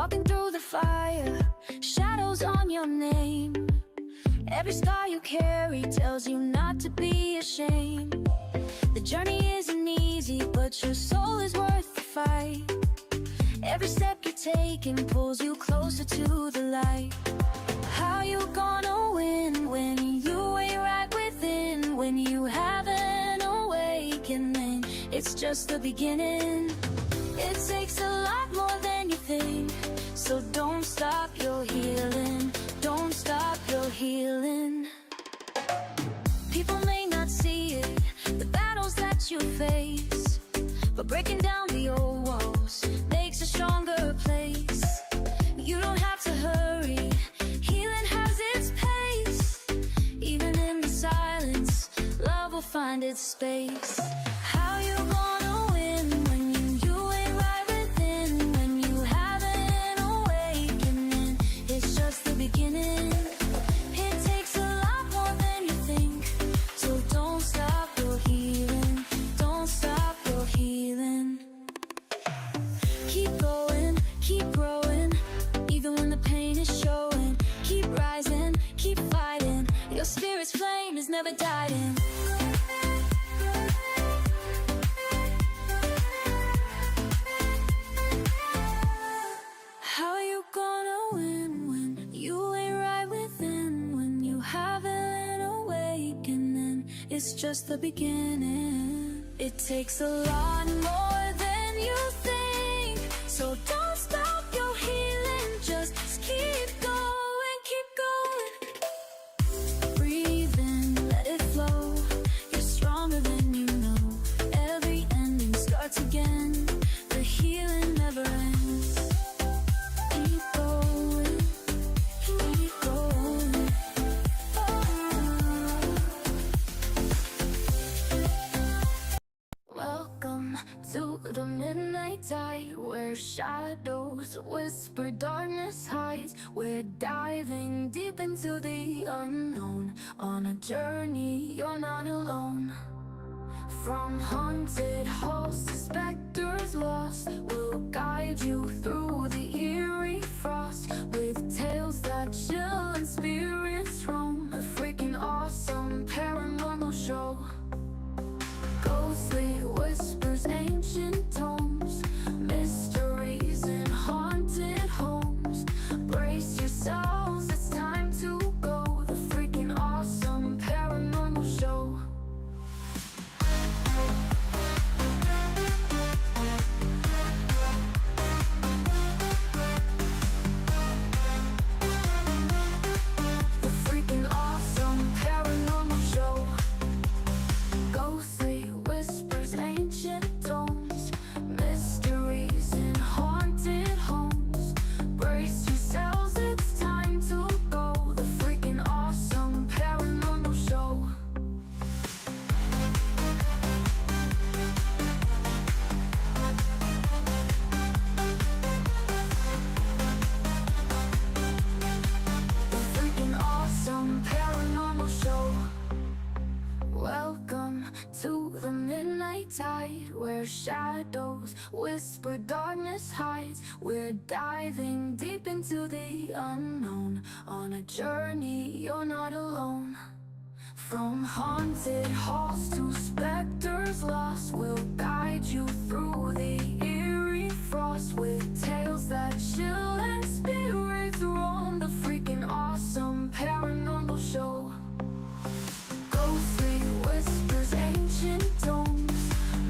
walking through the fire, shadows on your name. Every scar you carry tells you not to be ashamed. The journey isn't easy, but your soul is worth the fight. Every step you're taking pulls you closer to the light. How you gonna win when you ain't right within? When you have an awakening, it's just the beginning. It takes a lot more than you think, so don't stop your healing. Don't stop your healing. People may not see it, the battles that you face, but breaking down the old walls makes a stronger place. You don't have to hurry, healing has its pace. Even in the silence, love will find its space. How you gonna win when you ain't right within? When you have an awakening, it's just the beginning. It takes a lot more than you think, so don't stop your healing. Don't stop your healing. Keep going, keep growing, even when the pain is showing. Keep rising, keep fighting, your spirit's flame is never dying. How you gonna win when you ain't right within? When you have an awakening, it's just the beginning. It takes a lot more than you think, so don't stop your healing. Just keep going, keep going. Breathe in, let it flow. You're stronger than you know. Every ending starts again. The healing never ends. Keep going, keep going. Welcome to the midnight tide, where shadows whisper, darkness hides. We're diving deep into the unknown, on a journey you're not alone. From haunted halls to specters lost, we'll guide you through the eerie frost, with tales that chill and spirits roam. A freaking awesome paranormal show. Ghostly whispers, ancient tomes, mysteries in haunted homes. Brace yourselves, it's time to go. The freaking awesome paranormal show. The freaking awesome paranormal show. Ghostly whispers, ancient tomes, mysteries in haunted homes. Brace yourselves, it's time to go. The freaking awesome paranormal show. The freaking awesome paranormal show. Welcome to the midnight tide, where shadows whisper, darkness hides. We're diving deep into the unknown, on a journey you're not alone. From haunted halls to specters lost, we'll guide you through the eerie frost, with tales that chill and spirits roam. The freaking awesome paranormal show. Ghostly whispers, ancient tomes,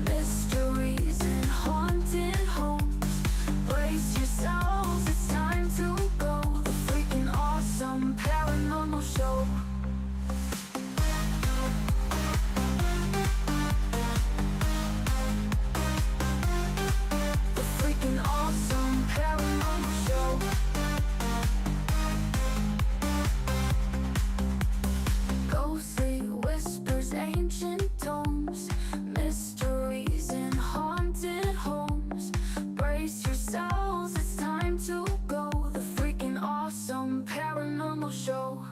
mysteries in haunted homes. Brace yourselves, it's time to go. The freaking awesome paranormal show. The freaking awesome paranormal show. Ghostly whispers, ancient tomes, mysteries in haunted homes. Brace yourselves, it's time to go. The freaking awesome paranormal show.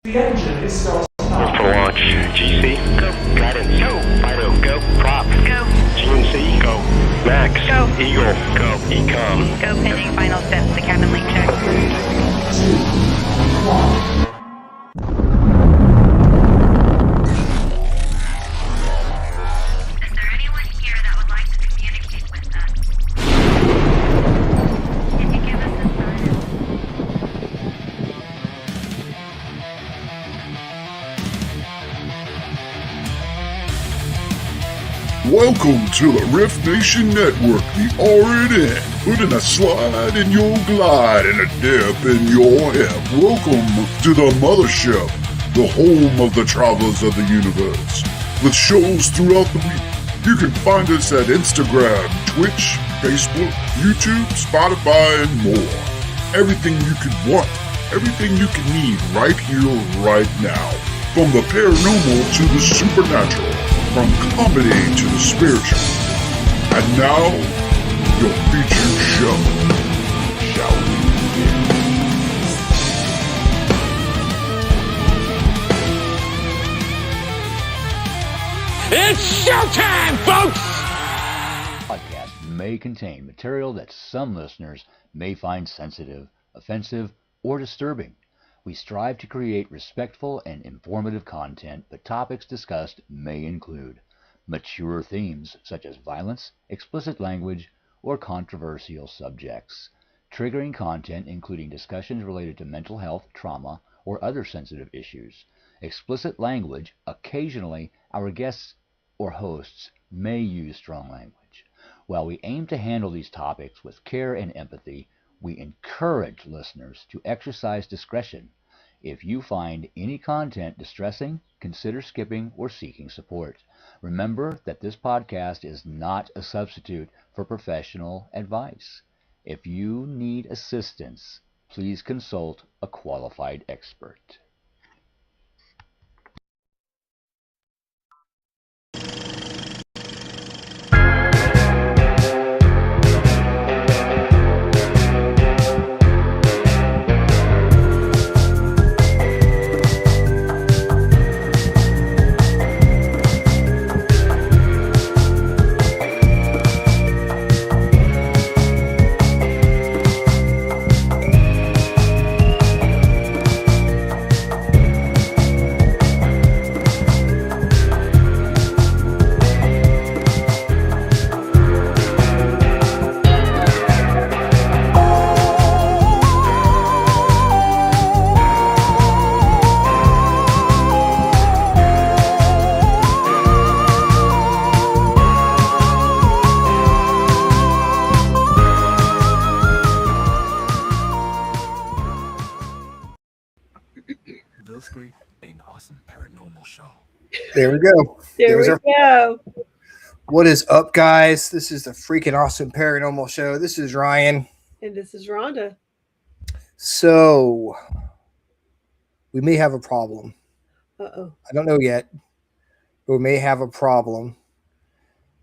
The engine is still started. For launch, GC, go. Guidance, go. Fido, go. Prop, go. GNC, go. Max. Go. Eagle. Go. Ecom. Go pending final steps to cabin link check. 2, 1. Is there anyone here that would like to communicate with us? Can you give us a sign? Welcome to the R.I.F.T Nation Network, the RNN, putting a slide in your glide and a dip in your hip. Welcome to the mothership, the home of the travelers of the universe. With shows throughout the week, you can find us at Instagram, Twitch, Facebook, YouTube, Spotify, and more. Everything you could want, everything you can need right here, right now. From the paranormal to the supernatural. From comedy to the spiritual. And now, your featured show. Shall we begin? It's showtime, folks! Podcast may contain material that some listeners may find sensitive, offensive, or disturbing. We strive to create respectful and informative content, but topics discussed may include mature themes such as violence, explicit language, or controversial subjects, triggering content including discussions related to mental health, trauma, or other sensitive issues, explicit language. Occasionally, our guests or hosts may use strong language. While we aim to handle these topics with care and empathy, we encourage listeners to exercise discretion. If you find any content distressing, consider skipping or seeking support. Remember that this podcast is not a substitute for professional advice. If you need assistance, please consult a qualified expert. An awesome paranormal show. There we go. There we go. What is up, guys? This is the Freakin Awesome Paranormal Show. This is Ryan. And this is Rhonda. So, we may have a problem. Uh-oh. I don't know yet, but we may have a problem.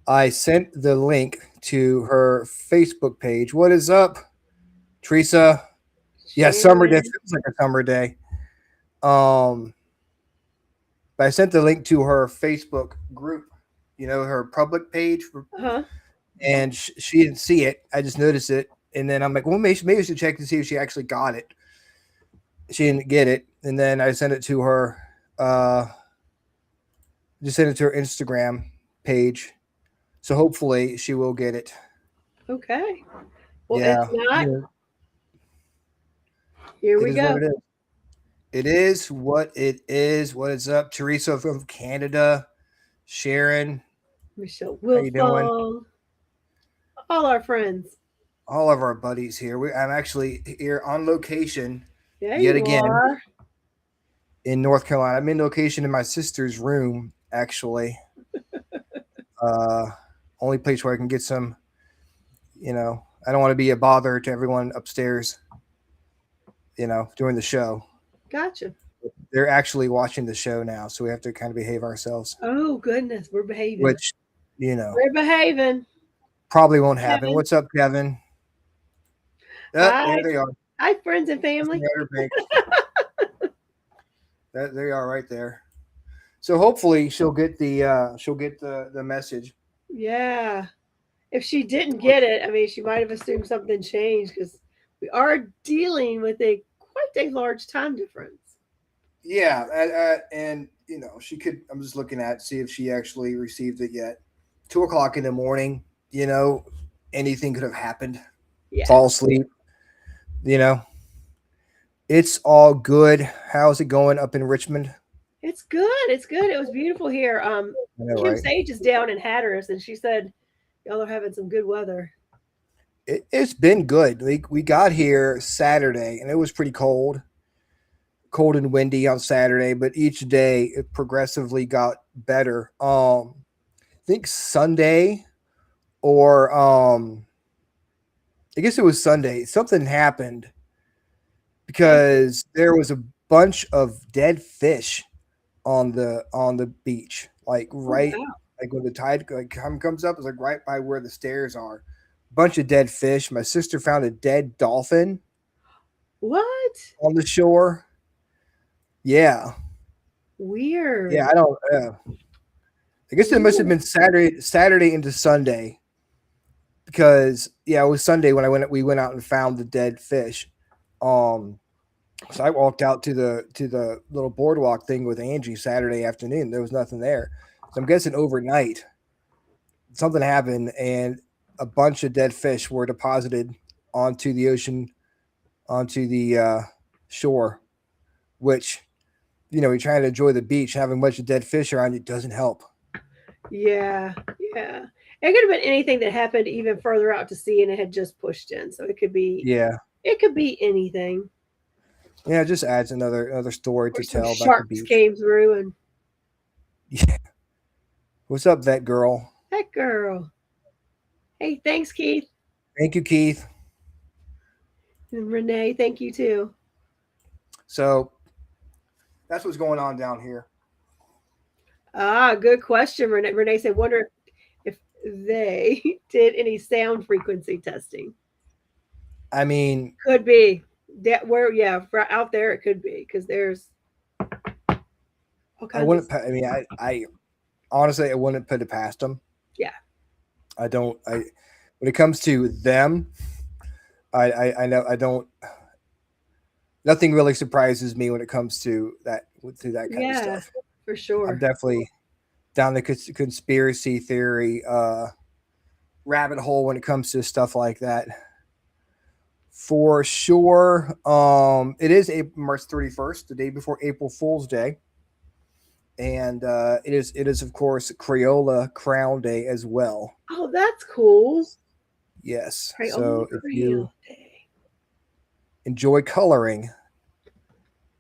I sent the link to her Facebook page. What is up, Teresa? Yeah, summer day. Feels like a summer day. But I sent the link to her Facebook group, you know, her public page, and she didn't see it. I just noticed it, and then I'm like, well, maybe I should check to see if she actually got it. She didn't get it, and then I sent it to her. Just sent it to her Instagram page, so hopefully she will get it. Okay. Well, Yeah. if not, here we go. It is what it is. What is up, Teresa from Canada, Sharon, Michelle how you doing? Wilfall, all our friends. All of our buddies here. I'm actually here on location Yeah, yet you again are. in North Carolina. I'm in location in my sister's room, actually. Only place where I can get some, you know, I don't want to be a bother to everyone upstairs, you know, during the show. Gotcha. They're actually watching the show now, so we have to kind of behave ourselves. Oh, goodness. We're behaving. Which, you know, we're behaving. probably won't happen. Kevin. What's up, Kevin? Hi. There they are. Hi, friends and family. There they are, right there. So hopefully she'll get the message. Yeah. if she didn't get it, I mean, she might have assumed something changed because we are dealing with a quite a large time difference. Yeah, and you know, she could. I'm just looking at see if she actually received it yet. 2 o'clock in the morning. You know, anything could have happened. Yeah. Fall asleep. You know, it's all good. How's it going up in Richmond? It's good. It's good. It was beautiful here. I know, Kim right? Sage is down in Hatteras, and she said y'all are having some good weather. It's been good. We got here Saturday, and it was pretty cold and windy on Saturday. But each day it progressively got better. I think Sunday or I guess it was Sunday. Something happened because there was a bunch of dead fish on the beach, like Oh, right, wow. like when the tide comes up, it's like right by where the stairs are. Bunch of dead fish. My sister found a dead dolphin What? on the shore. Yeah, Weird. yeah. I don't. I guess it must have Weird. been Saturday into Sunday because yeah, it was Sunday when we went out and found the dead fish. Um, so I walked out to the little boardwalk thing with Angie Saturday afternoon. There was nothing there. So I'm guessing overnight something happened and a bunch of dead fish were deposited onto the ocean, onto the shore, which, you know, you're trying to enjoy the beach, having a bunch of dead fish around you doesn't help. Yeah. Yeah. It could have been anything that happened even further out to sea, and it had just pushed in. So it could be. Yeah. It could be anything. Yeah, it just adds another story Or to some tell about the sharks beach. came through and Yeah. What's up, that girl? that girl. Hey, thanks, Keith. Thank you, Keith. And Renee, thank you too. So that's what's going on down here. Ah, good question. Renee said, wonder if they did any sound frequency testing. I mean, Could be. That where yeah, out there it could be because there's all I kinds of wouldn't. I mean, I honestly, I wouldn't put it past them. yeah. I don't. When it comes to them, I know I don't. Nothing really surprises me when it comes to that kind of Yeah, stuff. for I'm sure. definitely down the conspiracy theory rabbit hole when it comes to stuff like that. For sure. It is March 31st, the day before April Fool's Day. And it is of course Crayola Crown Day as well. Oh, that's cool. Yes. Pray on So the if you Creole Day. enjoy coloring,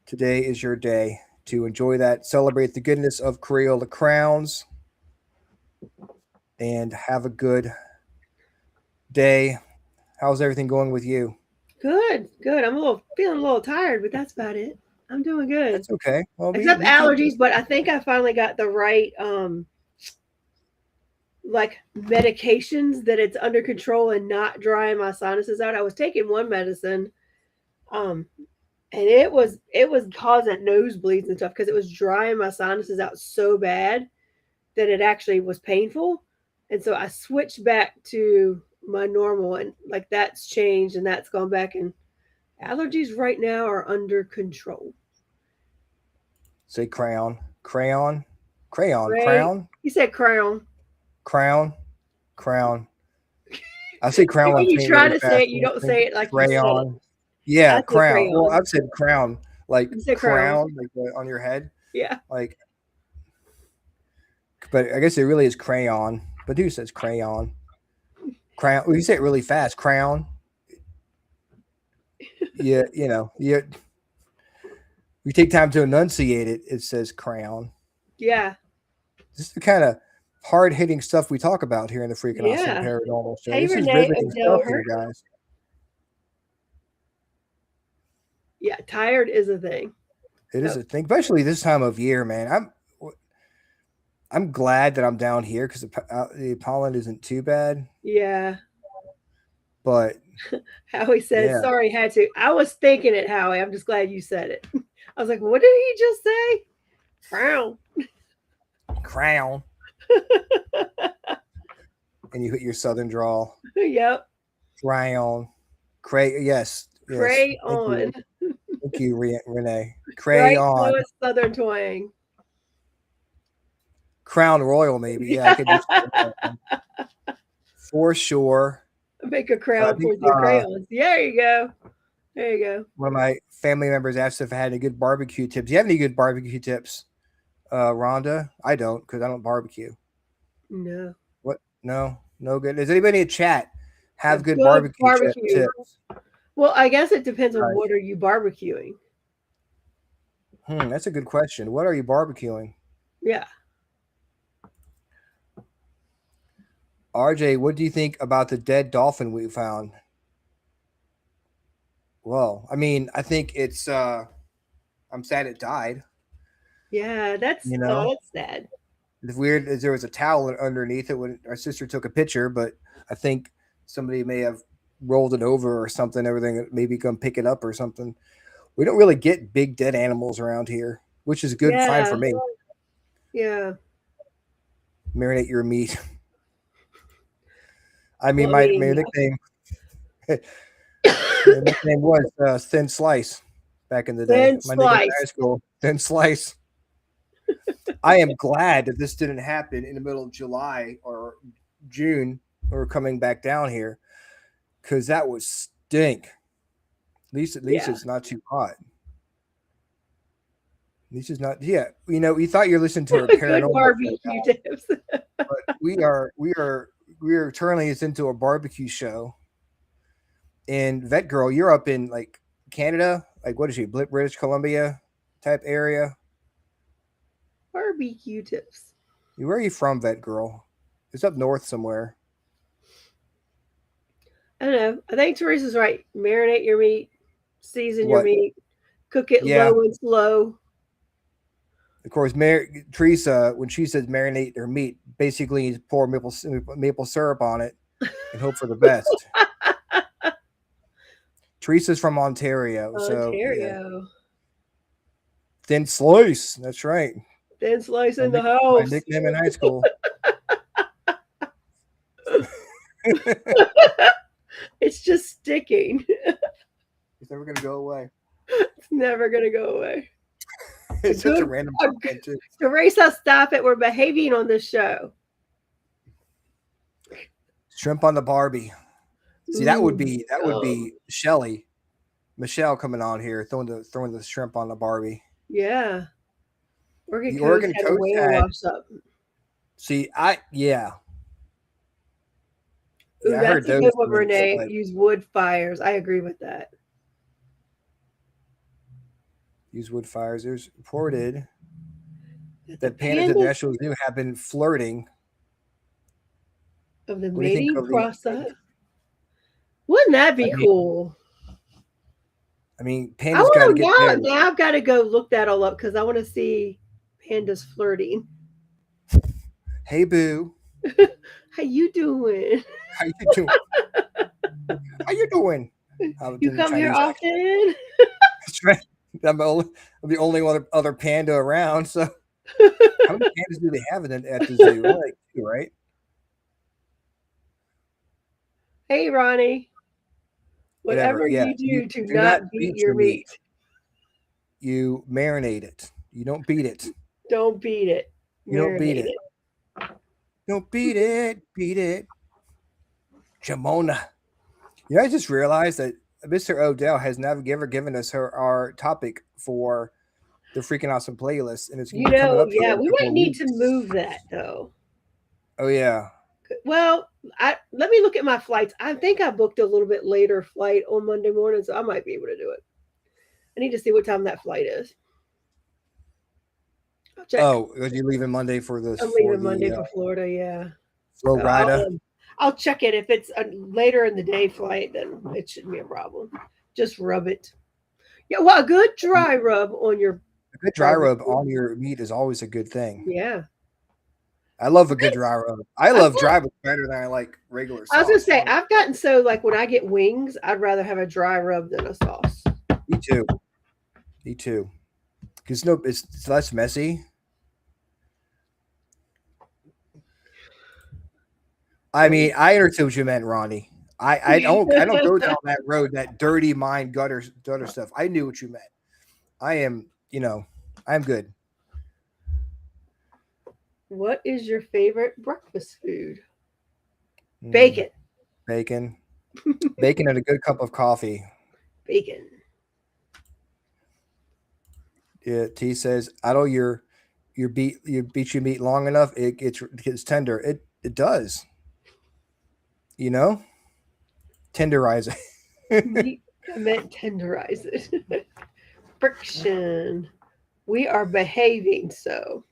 today is your day to enjoy that, celebrate the goodness of Crayola crowns, and have a good day. How's everything going with you? Good, good. I'm feeling a little tired, but that's about it. I'm doing good. That's okay. Well, Except we keep. allergies, but I think I finally got the right like medications that it's under control and not drying my sinuses out. I was taking one medicine, um, and it was causing nosebleeds and stuff because it was drying my sinuses out so bad that it actually was painful. And so I switched back to my normal, and like that's changed and that's gone back, and allergies right now are under control. Say crayon, crayon, crayon, Right? crown, You said crown. crown, crown. I say crown Like when when I'm you saying try really to say fast. it, you I don't think say it like you said it. crayon. Yeah, I say crown. Well, crayon. I've said crown, like You said crown. crown, like on your head, Yeah. like. But I guess it really is crayon. But who says crayon? Crown. Well, you say it really fast. Crown. Yeah, you know, you take time to enunciate it. It says crayon. Yeah. This is the kind of hard hitting stuff we talk about here in the Freakin' Awesome Yeah. Paranormal Show. Hey, This is Renee riveting Odell stuff here, Hurt. guys. Yeah. Tired is a thing. It is a thing, especially this time of year, man. I'm glad that I'm down here because the pollen isn't too bad. Yeah. But Howie said, yeah, sorry, had to. I was thinking it, Howie. I'm just glad you said it. I was like, what did he just say? Crown. crown. and you hit your southern drawl. Yep. Crayon. Yes. Cray Thank on. you. Thank you, Renee. Right Crayon. to a southern twang. Crown Royal, maybe. Yeah, I could do for sure. Make a I crown think, for your crayons. There you go. There you go. one of my family members asked if I had any good barbecue tips. Do you have any good barbecue tips, Rhonda? I don't, because I don't barbecue. No. What? No good. Does anybody in chat have A good good barbecue tips? Well, I guess it depends on what are you barbecuing. That's a good question. What are you barbecuing? Yeah. RJ, what do you think about the dead dolphin we found? Well, I mean, I think it's I'm sad it died. Yeah, that's that's sad. The weird is there was a towel underneath it when our sister took a picture, but I think somebody may have rolled it over or something, everything maybe come pick it up or something. We don't really get big dead animals around here, which is good, fine for me. Yeah. Marinate your meat. I mean, my nickname my nickname was Thin Slice back in the day. My nickname in high school, Thin Slice. I am glad that this didn't happen in the middle of July or June or coming back down here, because that would stink. At least it's not too hot. At least it's not. Yeah, you thought you're listening to a paranormal barbecue tips, but we are turning this into a barbecue show. And Vet Girl, you're up in like Canada, like what is she, British Columbia type area? Barbecue tips. Where are you from, Vet Girl? It's up north somewhere. I don't know. I think Teresa's right. Marinate your meat, season your meat, cook it low and slow. Of course, Teresa, when she says marinate her meat, basically you pour maple syrup on it and hope for the best. Teresa's from Ontario. So yeah. Thin Slice. That's right. Thin Slice in the house. My nickname in high school. It's just sticking. It's never going to go away. It's never going to go away. It's such a random comment, too. Teresa, stop it. We're behaving on this show. Shrimp on the Barbie. See, that would be Michelle coming on here throwing the shrimp on the Barbie. Yeah. The Oregon Coast had, see, Ooh, I heard those. Good one, Renee. Use wood fires. I agree with that. Use wood fires. There's reported that pandas at the National Zoo have been flirting. Of the mating process. Wouldn't that be cool? I mean, pandas got to get there. Now I've got to go look that all up because I want to see pandas flirting. Hey, boo. How you doing? How you doing? How you doing? You come here often? That's right. I'm the only other panda around. So, how many pandas do they have at the zoo? Like two, right? Hey, Ronnie. Whatever you do to not beat your meat. You marinate it. You don't beat it. Don't beat it. You don't beat it. Don't beat it. Beat it. Jamona. I just realized that Mr. Odell has never ever given us our topic for the Freaking Awesome playlist, and it's coming up. Yeah, we might need to move that though. Oh yeah. Well, let me look at my flights. I think I booked a little bit later flight on Monday morning, so I might be able to do it. I need to see what time that flight is. I'll check. Oh, are you leaving Monday for this? I'm leaving Monday for Florida, yeah. Florida. I'll check it. If it's a later in the day flight, then it shouldn't be a problem. Just rub it. Yeah, well, a good dry rub on your. A good dry rub on your meat is always a good thing. Yeah. I love a good dry rub. I love dry rub better than I like regular sauce. I was gonna say I've gotten so like when I get wings, I'd rather have a dry rub than a sauce. Me too. Because it's less messy. I mean, I understood what you meant, Ronnie. I don't go down that road, that dirty mind gutter stuff. I knew what you meant. I am, I'm good. What is your favorite breakfast food? Mm, Bacon. Bacon. Bacon and a good cup of coffee. Bacon. Yeah, T says, I know you beat your meat long enough, it gets tender. It does. You know? Tenderize it. Meat. I meant tenderize it. Friction. We are behaving so.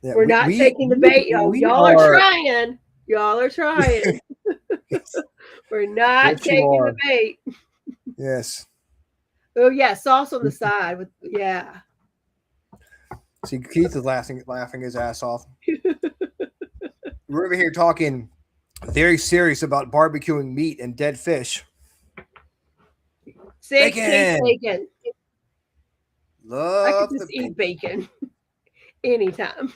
Yeah, We're not taking the bait, y'all. Y'all are trying. Y'all are trying. We're not Yes, you taking are. the bait. Yes. Oh yeah, sauce on the side with yeah. See, Keith is laughing his ass off. We're over here talking very serious about barbecuing meat and dead fish. Bacon. Bacon. I Love could just the eat bacon. anytime.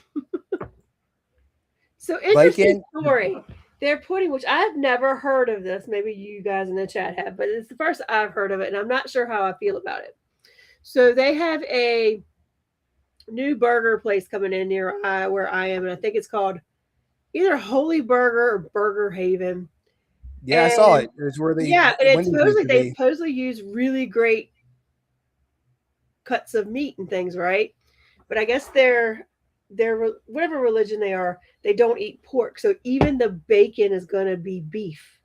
So interesting Bacon. story. They're putting, which I've never heard of this. Maybe you guys in the chat have, but it's the first I've heard of it, and I'm not sure how I feel about it. So they have a new burger place coming in near where I am, and I think it's called either Holy Burger or Burger Haven. Yeah, I saw it. It's where they and it's supposedly they supposedly use really great cuts of meat and things, right? But I guess they're whatever religion they are, they don't eat pork, so even the bacon is going to be beef.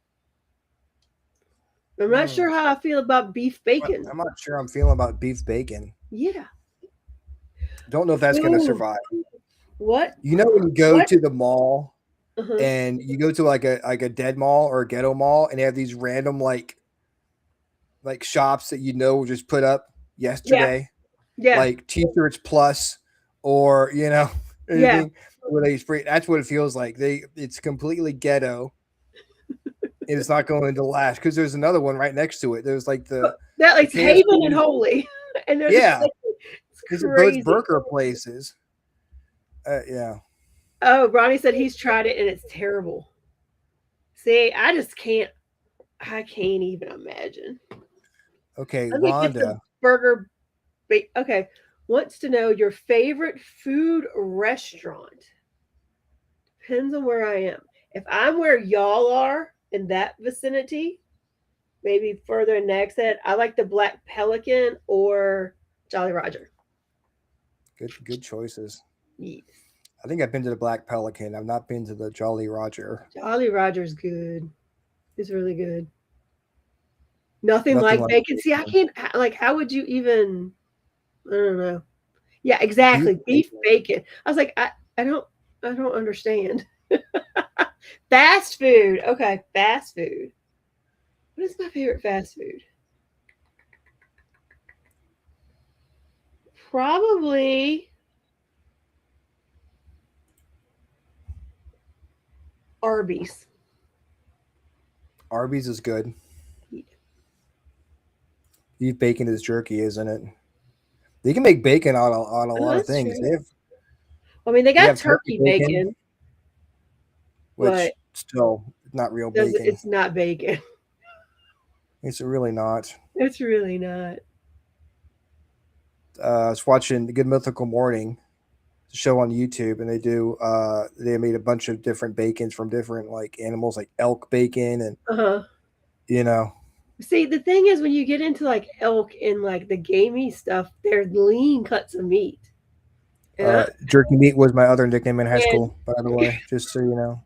I'm not sure how I feel about beef bacon. I'm not sure I'm feeling about beef bacon. Yeah. Don't know if that's going to survive. What? You know when you go to the mall and you go to like a dead mall or a ghetto mall and they have these random like shops that were just put up yesterday. Yeah. Like T-shirts plus or anything where they spray. That's what it feels like. It's completely ghetto. And it's not going to last because there's another one right next to it. There's like it's Haven and Holy, and there's it's both burger places. Yeah. Oh, Ronnie said he's tried it and it's terrible. See, I just can't. I can't even imagine. Okay, Let me get the burger. Okay, wants to know your favorite food restaurant. Depends on where I am. If I'm where y'all are in that vicinity, maybe further next head, I like the Black Pelican or Jolly Roger. Good choices. Yes. I think I've been to the Black Pelican. I've not been to the Jolly Roger. Jolly Roger's good. It's really good. Nothing like bacon. See, I can't. Like, how would you even? I don't know. Yeah, exactly. Beef bacon. I was like, I don't understand. Fast food. Okay, fast food. What is my favorite fast food? Probably Arby's. Arby's is good. Beef bacon is jerky, isn't it? They can make bacon on a lot of things. True. They got turkey bacon, which still not real bacon. It's not bacon. It's really not. It's really not. I was watching The Good Mythical Morning show on YouTube, and they made a bunch of different bacons from different like animals, like elk bacon, and See, the thing is, when you get into like elk and like the gamey stuff, they're lean cuts of meat. Jerky meat was my other nickname in high school, by the way, just so you know.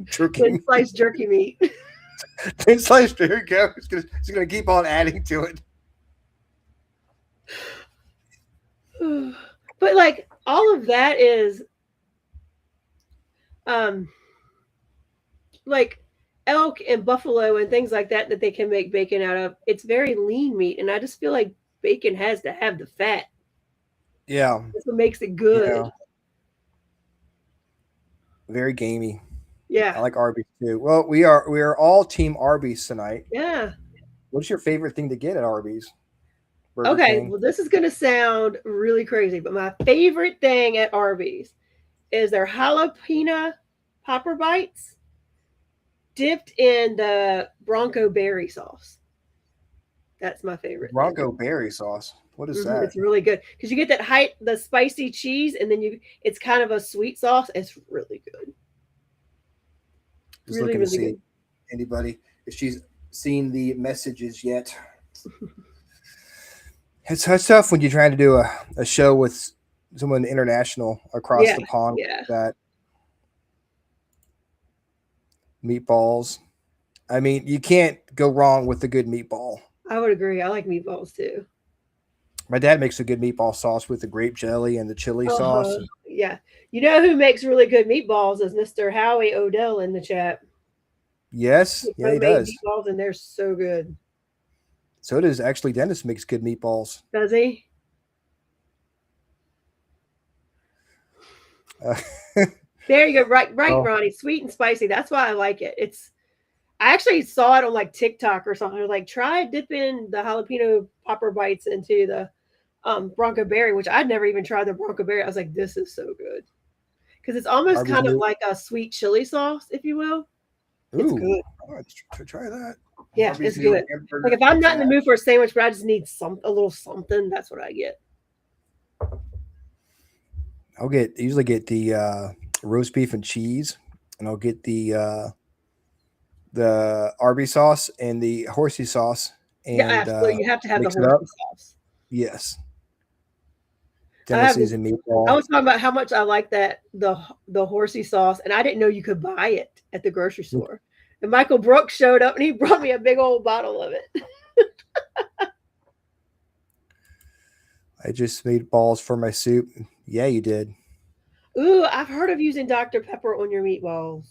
Jerky thin sliced jerky meat. Thin sliced jerky. It's gonna keep on adding to it. But like all of that is like elk and buffalo and things like that they can make bacon out of. It's very lean meat, and I just feel like bacon has to have the fat. Yeah. That's what makes it good. Yeah. Very gamey. Yeah. I like Arby's too. Well, we are all team Arby's tonight. Yeah. What's your favorite thing to get at Arby's? Okay, well, this is going to sound really crazy, but my favorite thing at Arby's is their jalapeno popper bites dipped in the Bronco berry sauce. That's my favorite thing. Bronco berry sauce. What is that? It's really good because you get the spicy cheese, and then it's kind of a sweet sauce. It's really good. Just Really, looking to really see good. anybody if she's seen the messages yet. It's tough when you're trying to do a show with someone international across Yeah, the pond. yeah. Like that meatballs. I mean, you can't go wrong with a good meatball. I would agree. I like meatballs too. My dad makes a good meatball sauce with the grape jelly and the chili sauce. Yeah. You know who makes really good meatballs is Mr. Howie Odell in the chat. Yes, yeah, he Homemade does. meatballs, and they're so good. So does actually Dennis makes good meatballs. Does he? There you go. Right, Oh. Ronnie. Sweet and spicy. That's why I like it. I actually saw it on like TikTok or something. It was like, try dipping the jalapeno popper bites into the Bronco berry, which I'd never even tried the Bronco berry. I was like, this is so good. Because it's almost kind of like a sweet chili sauce, if you will. It's good. All right, try that. Yeah, it's good. Like if I'm not in the mood for a sandwich, but I just need a little something, that's what I get. I'll usually get the roast beef and cheese, and I'll get the Arby sauce and the horsey sauce. And, yeah, absolutely. You have to have the horsey sauce. Yes. Tennessee's and meatball. I was talking about how much I like the horsey sauce, and I didn't know you could buy it at the grocery store. And Michael Brooks showed up, and he brought me a big old bottle of it. I just made balls for my soup. Yeah, you did. Ooh, I've heard of using Dr. Pepper on your meatballs.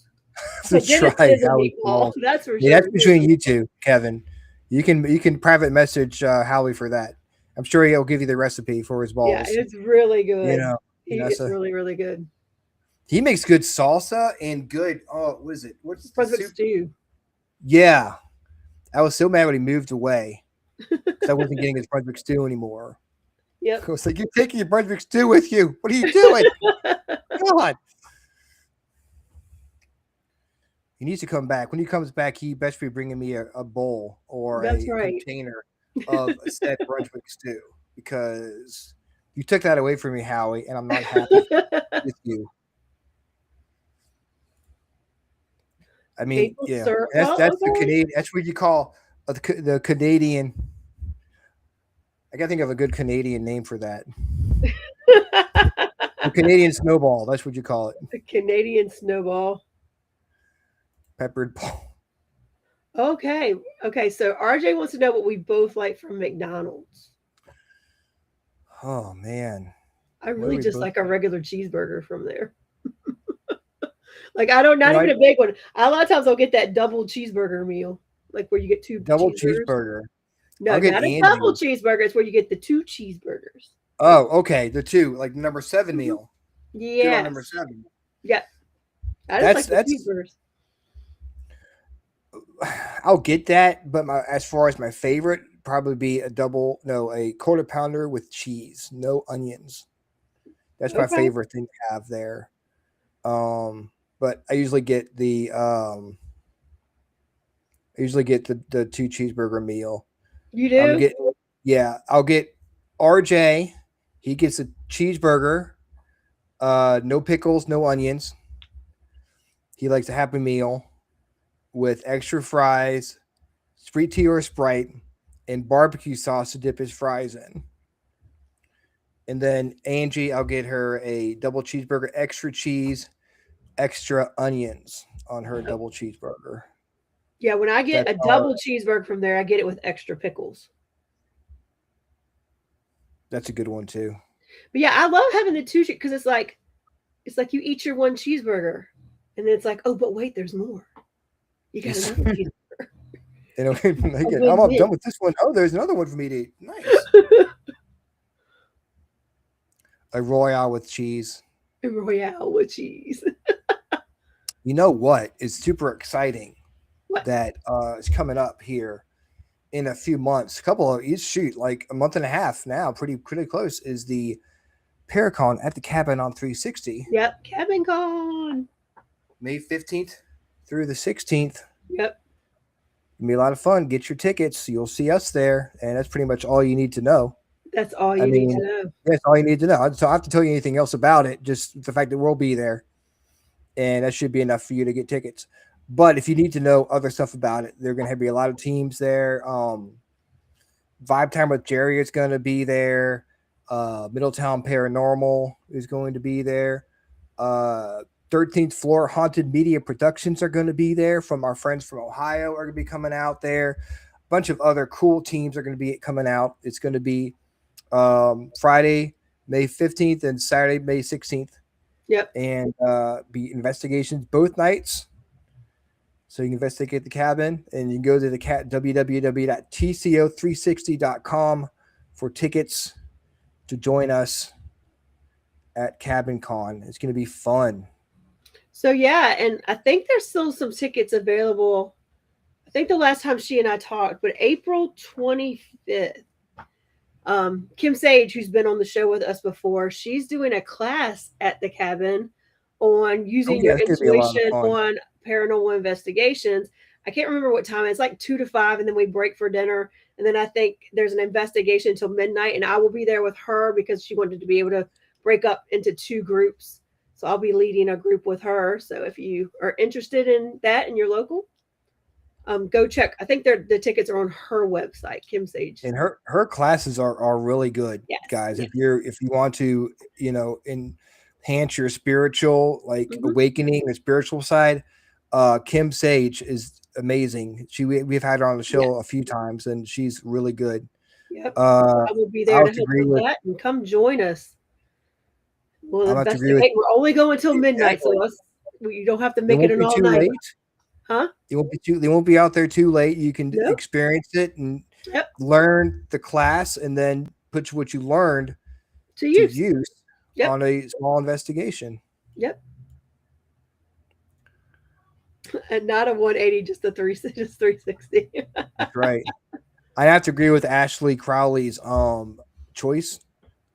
So try meatball. That's for sure. Yeah, that's between you two, Kevin. You can private message Howie for that. I'm sure he'll give you the recipe for his balls. Yeah, it's really good. It's really, really good. He makes good salsa and good. Oh, what is it? What's Brunswick stew? Yeah, I was so mad when he moved away because I wasn't getting his Brunswick stew anymore. Yep. I was like, "You're taking your Brunswick stew with you. What are you doing? God." He needs to come back. When he comes back, he best be bringing me a bowl or a container of said Brunswick stew, because you took that away from me, Howie, and I'm not happy with you. I mean, yeah, that's the Canadian. That's what you call the Canadian. I gotta think of a good Canadian name for that. The Canadian snowball. That's what you call it. The Canadian snowball. Peppered ball. Okay. So RJ wants to know what we both like from McDonald's. Oh man, I really just like a regular cheeseburger from there. Like not even a big one. A lot of times I'll get that double cheeseburger meal, like where you get two double cheeseburger. No, not a double cheeseburger. It's where you get the two cheeseburgers. Oh, okay, the two, like number 7 meal. Yeah, number 7. Yeah, that's cheeseburgers. I'll get that, but as far as my favorite, probably be a quarter pounder with cheese, no onions. That's my favorite thing to have there. But I usually get the two cheeseburger meal. You do? I'll get RJ. He gets a cheeseburger, no pickles, no onions. He likes a Happy Meal with extra fries, sweet tea or Sprite, and barbecue sauce to dip his fries in. And then Angie, I'll get her a double cheeseburger, extra cheese, extra onions on her double cheeseburger. Yeah, when I get a double cheeseburger from there, I get it with extra pickles. That's a good one too. But yeah, I love having the two because it's like you eat your one cheeseburger, and then it's like, oh, but wait, there's more. You got another cheeseburger. I'm done with this one. Oh, there's another one for me to eat. Nice. A Royale with cheese. A Royale with cheese. You know what is super exciting? What? That is coming up here in a few months. Like a month and a half now, pretty close, is the Paracon at the Cabin on 360. Yep, Cabin Con. May 15th through the 16th. Yep. It'll be a lot of fun. Get your tickets. You'll see us there, and that's pretty much all you need to know. That's all you need to know. That's all you need to know. So I don't have to tell you anything else about it. Just the fact that we'll be there, and that should be enough for you to get tickets. But if you need to know other stuff about it, there are going to be a lot of teams there. Vibe Time with Jerry is going to be there. Middletown Paranormal is going to be there. 13th Floor Haunted Media Productions are going to be there. From our friends from Ohio are going to be coming out there. A bunch of other cool teams are going to be coming out. It's going to be Friday, May 15th and Saturday, May 16th. Yep. And be investigations both nights. So you can investigate the cabin, and you can go to the www.tco360.com for tickets to join us at Cabin Con. It's going to be fun. So yeah, and I think there's still some tickets available. I think the last time she and I talked, but April 25th, Kim Sage, who's been on the show with us before, she's doing a class at the cabin on using your intuition on paranormal investigations. I can't remember what time. It's like 2 to 5, and then we break for dinner. And then I think there's an investigation until midnight, and I will be there with her because she wanted to be able to break up into 2 groups. So I'll be leading a group with her. So if you are interested in that and you're local, go check. I think the tickets are on her website, Kim Sage. And her classes are really good, guys. Yes. If you want to, enhance your spiritual awakening, the spiritual side, Kim Sage is amazing. We've had her on the show a few times, and she's really good. Yep. I will be there to help with that, and come join us. We'll investigate. We're only going until midnight, so you don't have to make it an all night. Huh? They won't be out there too late. You can experience it and learn the class, and then put what you learned to use on a small investigation. Yep. And not a 180, just a 360. That's right. I have to agree with Ashley Crowley's choice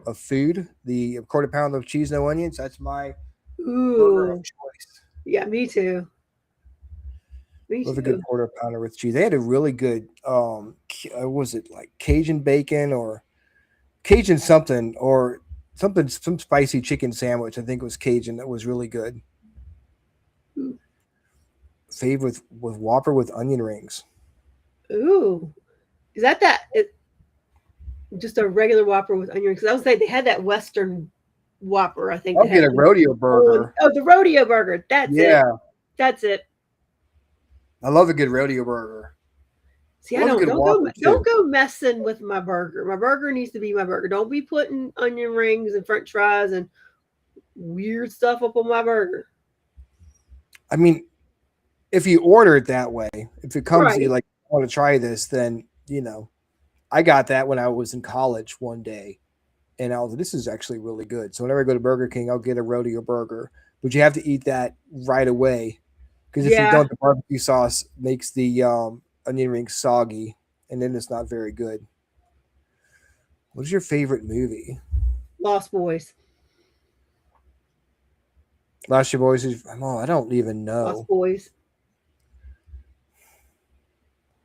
of food. The quarter pound of cheese, no onions. That's my burger of choice. Yeah, me too. Love a good quarter pounder with cheese. They had a really good was it like Cajun bacon or Cajun something or something, some spicy chicken sandwich. I think it was Cajun. That was really good. Fave with Whopper with onion rings. Ooh, is that just a regular Whopper with onion rings? Because I was saying they had that Western Whopper. I think I'll get a rodeo burger. Oh, the rodeo burger. That's it. That's it. I love a good rodeo burger. See, don't go messing with my burger. My burger needs to be my burger. Don't be putting onion rings and French fries and weird stuff up on my burger. I mean, if you order it that way, if it comes to you like, I want to try this, then I got that when I was in college one day, and I was like, this is actually really good. So whenever I go to Burger King, I'll get a rodeo burger, but you have to eat that right away. Because if you don't, the barbecue sauce makes the onion rings soggy, and then it's not very good. What is your favorite movie? Lost Boys. Lost Boys is, I don't even know. Lost Boys.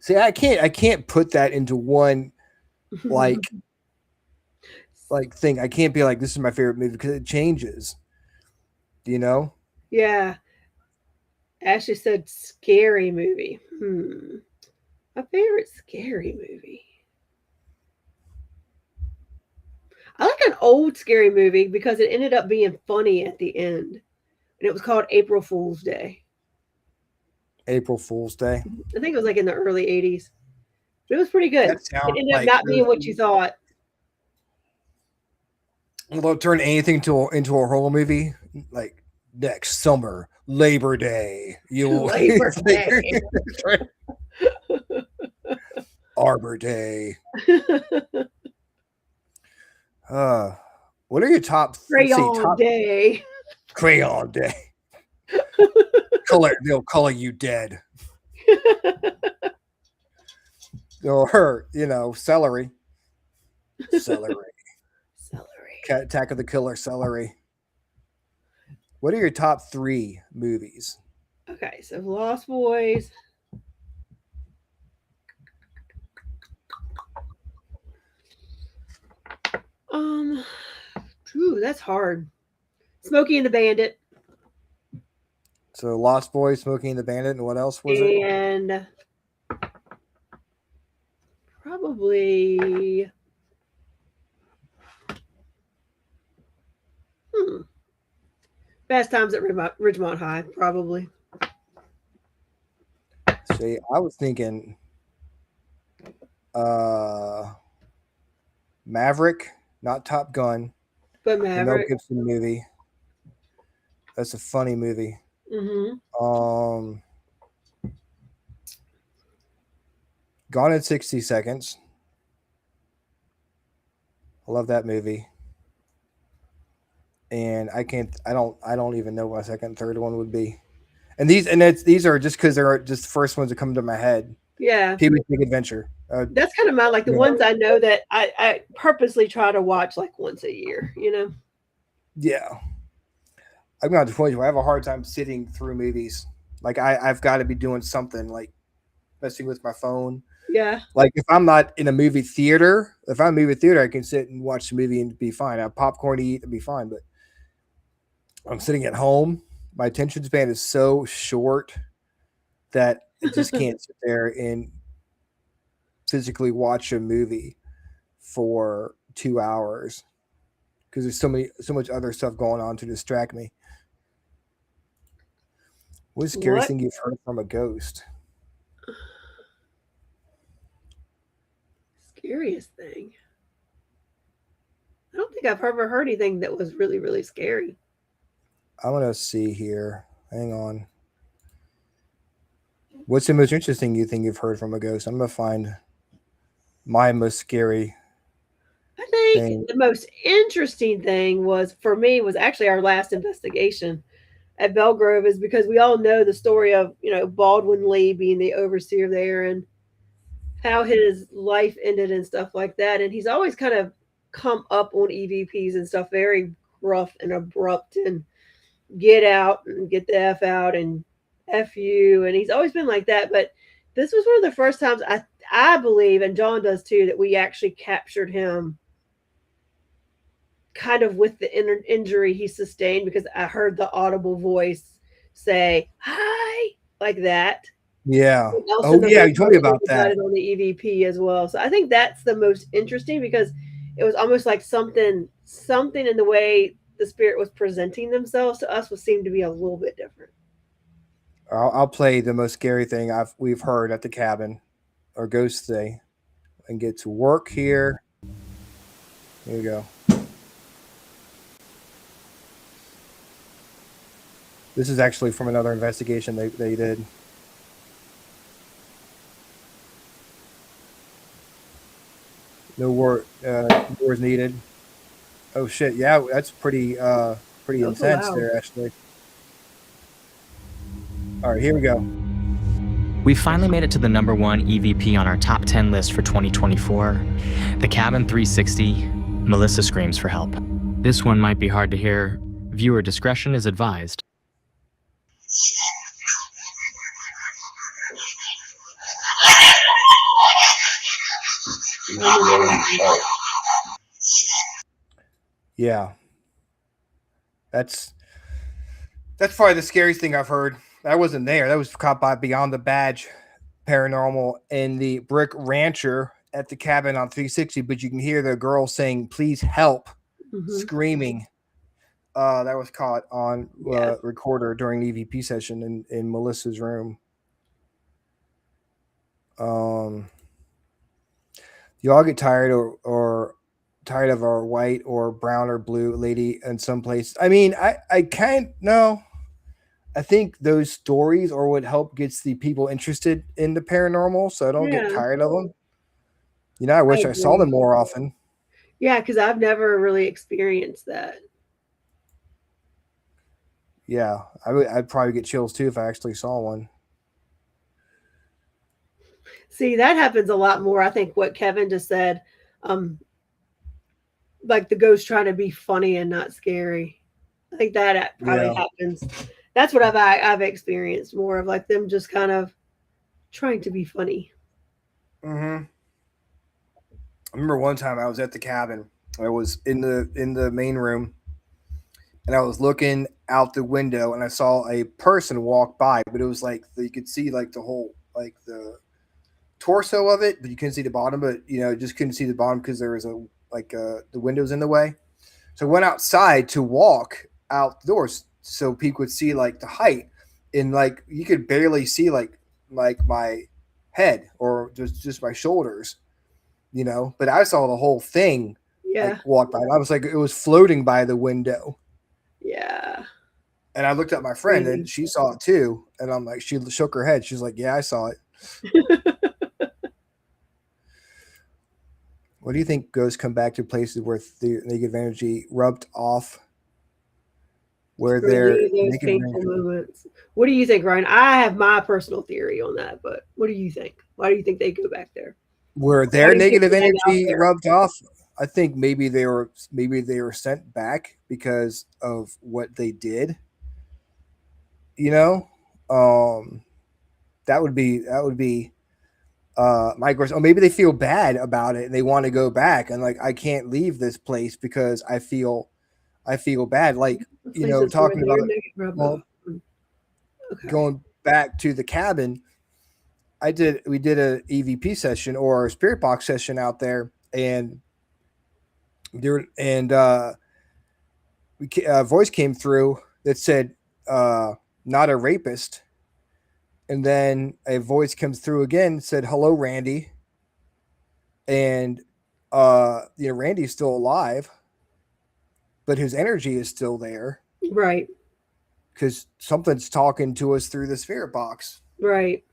See, I can't put that into one like thing. I can't be like, this is my favorite movie because it changes. Yeah. Ashley said scary movie. My favorite scary movie. I like an old scary movie because it ended up being funny at the end. And it was called April Fool's Day. April Fool's Day? I think it was like in the early 80s. But it was pretty good. It ended up not being what you thought. They'll turn anything into a horror movie. Like next summer, Labor Day. Labor Day. Arbor Day. What are your top? Crayon Day. Crayon Day. They'll color you dead. Or celery. Celery. Attack of the Killer Celery. What are your top 3 movies? Okay, so Lost Boys. Ooh, that's hard. Smokey and the Bandit. So Lost Boys, Smokey and the Bandit, and what else was it? And probably Fast Times at Ridgemont High, probably. See, I was thinking Maverick, not Top Gun. But The Mel Maverick. Gibson movie. That's a funny movie. Mm-hmm. Gone in 60 Seconds. I love that movie. And I don't even know what my second, third one would be. And these are just because they're just the first ones that come to my head. Yeah. Pee-wee's Big Adventure. That's kind of my, like the ones I know that I purposely try to watch like once a year, you know? Yeah. I'm not to the point where I have a hard time sitting through movies. Like I've got to be doing something like messing with my phone. Yeah. Like if I'm not in a movie theater, I can sit and watch the movie and be fine. I have popcorn to eat and be fine. But I'm sitting at home. My attention span is so short that I just can't sit there and physically watch a movie for 2 hours because there's so much other stuff going on to distract me. What's the scariest thing you've heard from a ghost? Scariest thing. I don't think I've ever heard anything that was really, really scary. I'm going to see here. Hang on. What's the most interesting you think you've heard from a ghost? I'm going to find my most scary. I think the most interesting thing was actually our last investigation at Belgrove, is because we all know the story of, you know, Baldwin Lee being the overseer there and how his life ended and stuff like that. And he's always kind of come up on EVPs and stuff very rough and abrupt and get out and get the F out and F you. And he's always been like that. But this was one of the first times I believe, and John does too, that we actually captured him kind of with the injury he sustained, because I heard the audible voice say, "Hi," like that. Yeah. Oh, yeah. You told me about that. On the EVP as well. So I think that's the most interesting, because it was almost like something in the way the spirit was presenting themselves to us seemed to be a little bit different. I'll play the most scary thing we've heard at the cabin, or ghost day, and get to work here. Here we go. This is actually from another investigation they did. No words needed. Oh shit! Yeah, that's pretty intense there, actually. All right, here we go. We finally made it to the #1 EVP on our top 10 list for 2024. The Cabin 360. Melissa screams for help. This one might be hard to hear. Viewer discretion is advised. Yeah. That's probably the scariest thing I've heard. I wasn't there. That was caught by Beyond the Badge Paranormal and the Brick Rancher at the cabin on 360, but you can hear the girl saying, "Please help," screaming. That was caught on recorder during the EVP session in Melissa's room. Y'all get tired or tired of our white or brown or blue lady in some place? I mean, I can't. No, I think those stories are what help gets the people interested in the paranormal, so I don't get tired of them. You know, I wish I saw them more often. Yeah, because I've never really experienced that. Yeah, I'd probably get chills too if I actually saw one. See, that happens a lot more. I think what Kevin just said, like the ghost trying to be funny and not scary. I think that probably happens. That's what I've experienced more of, like them just kind of trying to be funny. Mm-hmm. I remember one time I was at the cabin. I was in the main room, and I was looking out the window, and I saw a person walk by, but it was like you could see like the whole like the torso of it, but you couldn't see the bottom. But just couldn't see the bottom because there was the windows in the way. So I went outside to walk out the doors so people could see like the height, and like you could barely see like my head or just my shoulders, But I saw the whole thing Yeah. like walk by. And I was like, it was floating by the window. Yeah. And I looked at my friend and she saw it too. And I'm like, she shook her head. She's like, yeah, I saw it. What do you think ghosts come back to places where the negative energy rubbed off? Where they're those painful moments. What do you think, Ryan? I have my personal theory on that, but what do you think? Why do you think they go back there? Where their negative energy rubbed off? I think maybe they were sent back because of what they did. That would be my question. Or maybe they feel bad about it and they want to go back and like I can't leave this place because I feel bad. Like talking about going back to the cabin. We did a EVP session or a spirit box session out there, and a voice came through that said, "Not a rapist." And then a voice comes through again, said, "Hello, Randy." And Randy's still alive, but his energy is still there, right? Because something's talking to us through the spirit box, right?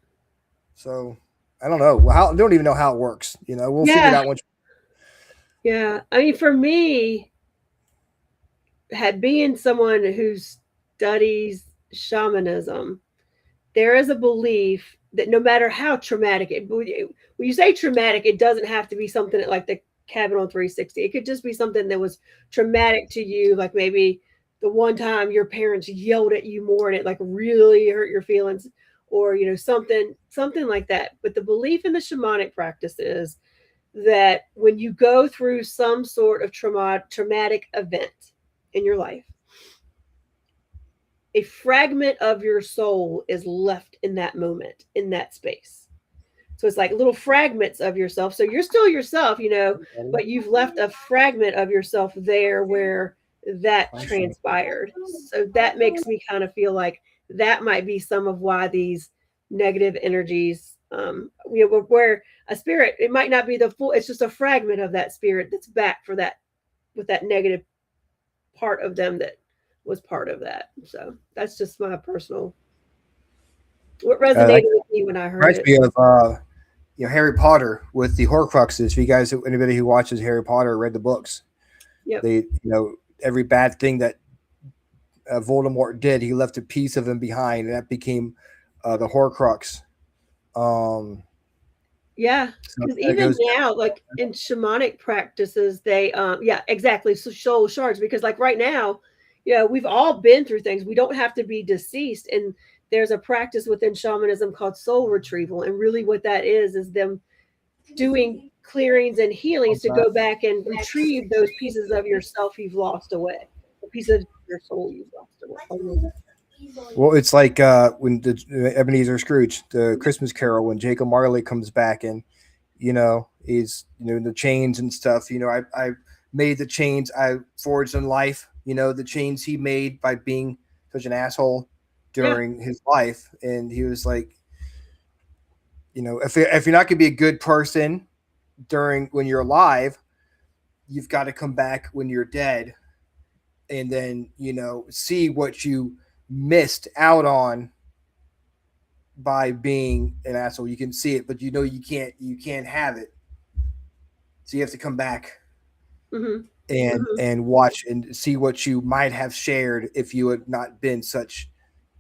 So I don't know. I don't even know how it works. We'll figure it out once. Yeah, I mean, for me, being someone who studies shamanism, there is a belief that no matter how traumatic when you say traumatic, it doesn't have to be something like the cabin on 360. It could just be something that was traumatic to you, like maybe the one time your parents yelled at you more and it like really hurt your feelings, or something like that. But the belief in the shamanic practice is that when you go through some sort of traumatic event in your life, a fragment of your soul is left in that moment, in that space. So it's like little fragments of yourself. So you're still yourself, but you've left a fragment of yourself there where that transpired. So that makes me kind of feel like that might be some of why these negative energies, where a spirit, it might not be the full, it's just a fragment of that spirit that's back for that, with that negative part of them that was part of that. So that's just my personal, what resonated with me when I heard it. Me of Harry Potter with the Horcruxes. If you guys, anybody who watches Harry Potter, read the books, they every bad thing that Voldemort did, he left a piece of him behind, and that became the Horcrux. Yeah, because even now, like in shamanic practices, they exactly. So soul shards, because like right now, we've all been through things. We don't have to be deceased, and there's a practice within shamanism called soul retrieval, and really what that is them doing clearings and healings to go back and retrieve those pieces of yourself you've lost away, the pieces of your soul you've lost away. Well, it's like when the Ebenezer Scrooge, the Christmas Carol, when Jacob Marley comes back and he's the chains and stuff. I made the chains I forged in life. The chains he made by being such an asshole during his life, and he was like, if you're not going to be a good person when you're alive, you've got to come back when you're dead, and then see what you missed out on by being an asshole. You can see it, but you can't have it. So you have to come back and watch and see what you might have shared if you had not been such,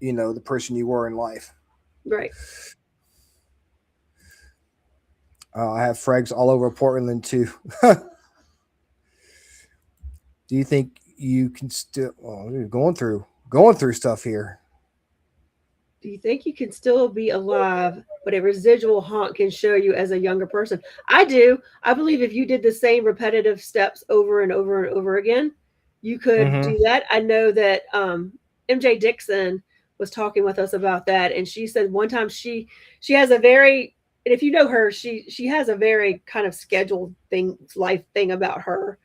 the person you were in life. Right. I have frags all over Portland too. Do you think you can still? Well, you're going through stuff here. Do you think you can still be alive, but a residual haunt can show you as a younger person? I do. I believe if you did the same repetitive steps over and over and over again, you could Mm-hmm. do that. I know that MJ Dixon was talking with us about that, and she said one time she has a very, and if you know her, she has a very kind of scheduled thing, life thing about her.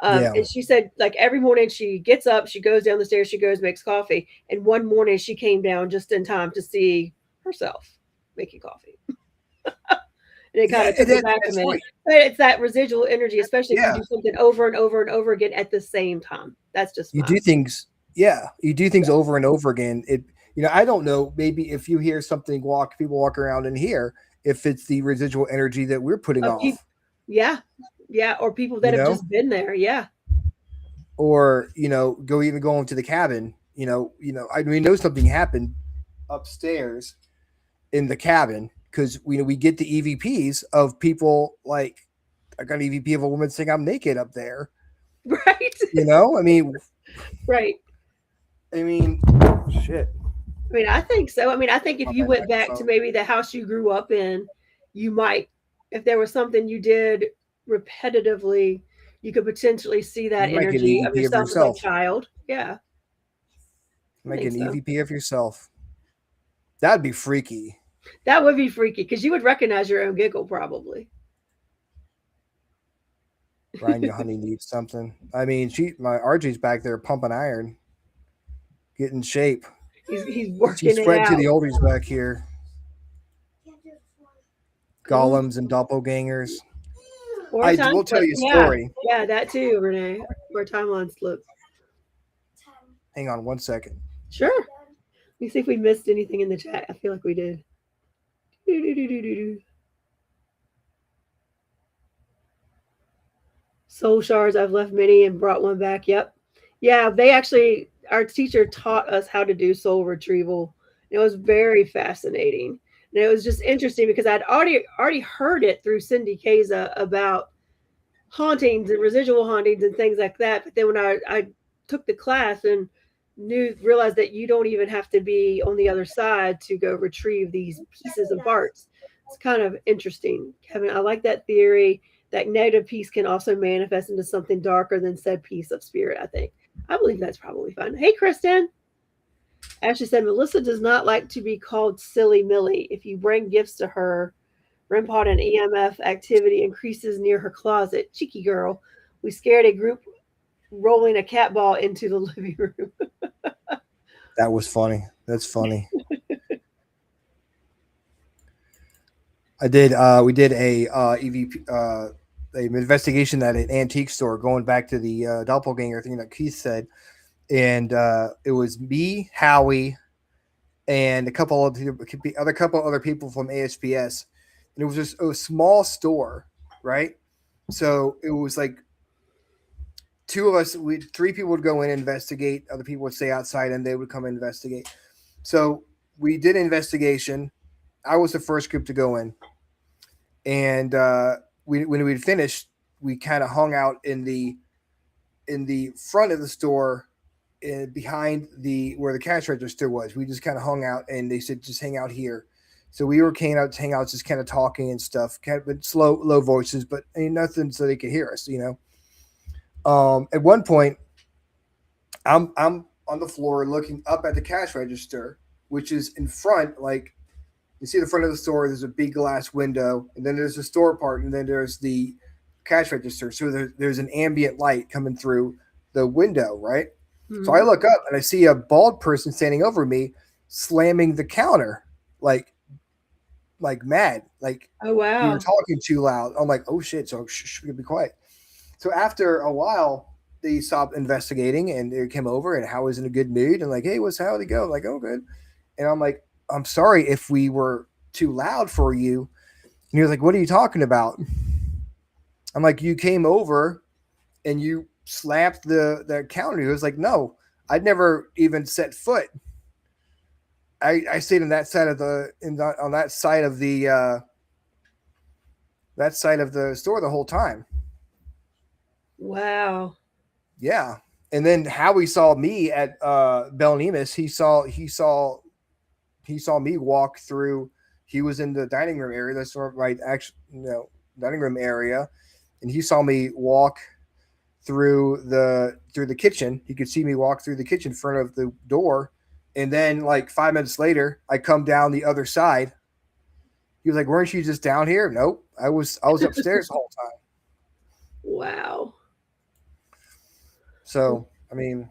Yeah. And she said, like every morning she gets up, she goes down the stairs, she goes makes coffee, and one morning she came down just in time to see herself making coffee. And it kind Yeah. of took her back a That's minute. right. But it's that residual energy, especially if you Yeah. do something over and over and over again at the same time. That's just You my do things. Yeah. You do things over and over again. I don't know. Maybe if you hear something people walk around in here, if it's the residual energy that we're putting of people. off, Yeah. Yeah. Or people that you have know, just been there. Yeah. or go into the cabin. We know something happened upstairs in the cabin because we get the EVPs of people like I got an EVP of a woman saying I'm naked up there. Right. I mean, Right. I mean, shit. I mean, I think so. I mean, I think if On you my went back to microphone. maybe the house you grew up in, you might, if there was something you did repetitively, you could potentially see that You might get an energy of EVP of yourself as a yourself. child. Yeah, You I might think get an so. EVP of yourself. That'd be freaky. That would be freaky because you would recognize your own giggle probably. Brian, your honey needs something. I mean, my RJ's back there pumping iron, getting shape. He's She's working it spread to out. the oldies back here. Cool. Golems and doppelgangers. Or a I time will tell slip. you a Yeah, story. yeah, that too, Renee. Or a timeline slip. Hang on one second. Sure. Let me see if we missed anything in the chat. I feel like we did. Do-do-do-do-do-do. Soul shards, I've left many and brought one back. Yep. Yeah, they actually, our teacher taught us how to do soul retrieval. It was very fascinating. And it was just interesting because I'd already heard it through Cindy Kaza about hauntings and residual hauntings and things like that. But then when I took the class and realized that you don't even have to be on the other side to go retrieve these pieces and parts. It's kind of interesting, Kevin. I like that theory that negative piece can also manifest into something darker than said piece of spirit. I believe that's probably fun. Hey, Kristen. Ashley said Melissa does not like to be called silly Millie. If you bring gifts to her, REM pod and EMF activity increases near her closet. Cheeky girl. We scared a group rolling a cat ball into the living room. That was funny. That's funny. I did. We did a EVP, an investigation at an antique store, going back to the doppelganger thing that Keith said, and it was me, Howie, and a couple of other people from ASPS, and it was just a small store, right? So it was like two of us, three people would go in and investigate, other people would stay outside, and they would come and investigate. So we did an investigation. I was the first group to go in, and when we'd finished, we kind of hung out in the front of the store, behind where the cash register was. We just kind of hung out, and they said just hang out here. So we were hanging out, just kind of talking and stuff, kind of with low voices, but nothing so they could hear us. At one point, I'm on the floor looking up at the cash register, which is in front, like you see the front of the store. There's a big glass window, and then there's the store part, and then there's the cash register. So there's an ambient light coming through the window, right? Mm-hmm. So I look up and I see a bald person standing over me, slamming the counter, like mad, like Oh wow. we were talking too loud. I'm like, oh shit! So be quiet. So after a while, they stopped investigating and they came over, and Howie's in a good mood and like, hey, how'd it go? I'm like, oh, good. And I'm like, I'm sorry if we were too loud for you. And he was like, what are you talking about? I'm like, you came over and you slapped the counter. He was like, no, I'd never even set foot. I stayed on that side of on that side of the store the whole time. Wow. Yeah. And then Howie saw me at Bell Nemus. He saw me walk through. He was in the dining room area. That's sort of right, actually, dining room area, and he saw me walk through the kitchen. He could see me walk through the kitchen in front of the door, and then like 5 minutes later, I come down the other side. He was like, "Weren't you just down here?" Nope, I was upstairs the whole time. Wow. So I mean,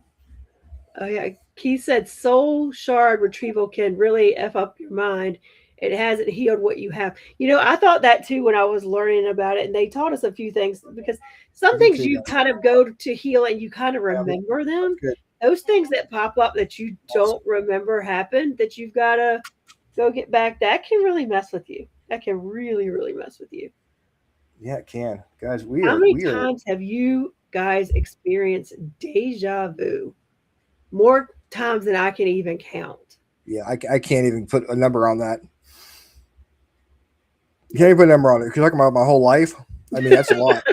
Oh yeah, Keith said soul shard retrieval can really f up your mind. It hasn't healed what you have. I thought that too when I was learning about it, and they taught us a few things because some me things too. you kind of go to heal and you kind of remember them. Good. Those things that pop up that you don't remember happened that you've got to go get back. That can really mess with you. That can really, really mess with you. Yeah, it can, guys. How many times have you guys experienced deja vu? More times than I can even count. Yeah, I can't even put a number on that. You can't even put a number on it. If you're talking about my whole life, I mean, that's a lot.